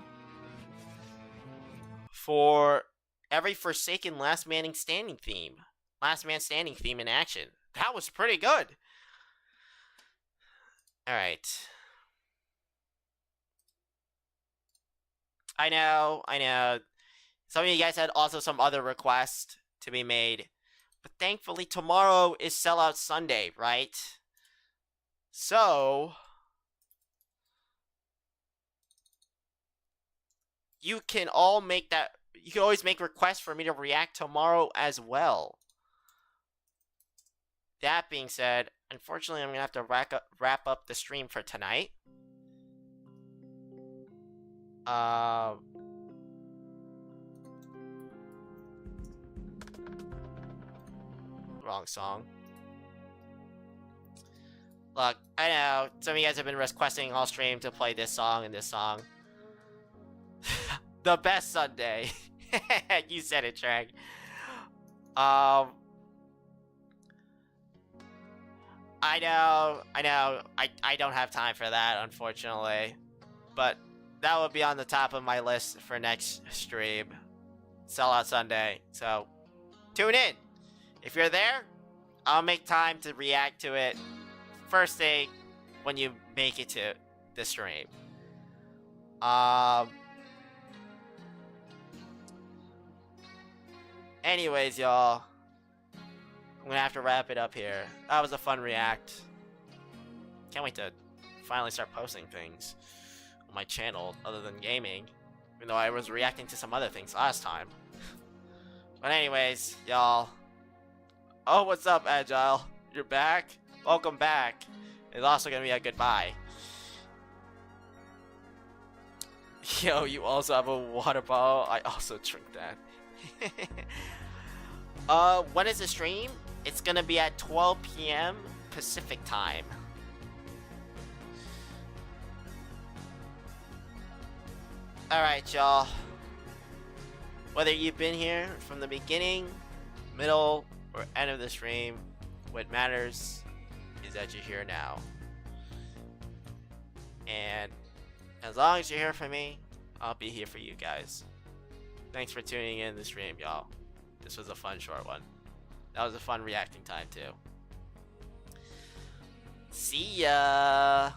for every Forsaken Last Man Standing theme. Last Man Standing theme in action. That was pretty good. Alright. I know. Some of you guys had also some other requests to be made. But thankfully tomorrow is Sellout Sunday, right? So you can all make that. You can always make requests for me to react tomorrow as well. That being said, unfortunately, I'm gonna have to wrap up the stream for tonight. Wrong song. Look, I know some of you guys have been requesting all stream to play this song and this song. The best Sunday. You said it, Trag. I know. I don't have time for that, unfortunately. But that will be on the top of my list for next stream. Sellout Sunday. So, tune in. If you're there, I'll make time to react to it first thing when you make it to the stream. Anyways, y'all. I'm gonna have to wrap it up here. That was a fun react. Can't wait to finally start posting things on my channel other than gaming. Even though I was reacting to some other things last time. But anyways, y'all. Oh, what's up, Agile? You're back? Welcome back. It's also gonna be a goodbye. Yo, you also have a water bottle? I also drink that. When is the stream? It's gonna be at 12 p.m. Pacific time. Alright, y'all. Whether you've been here from the beginning, middle, or end of the stream, what matters is that you're here now. And as long as you're here for me, I'll be here for you guys. Thanks for tuning in the stream, y'all. This was a fun short one. That was a fun reacting time too. See ya!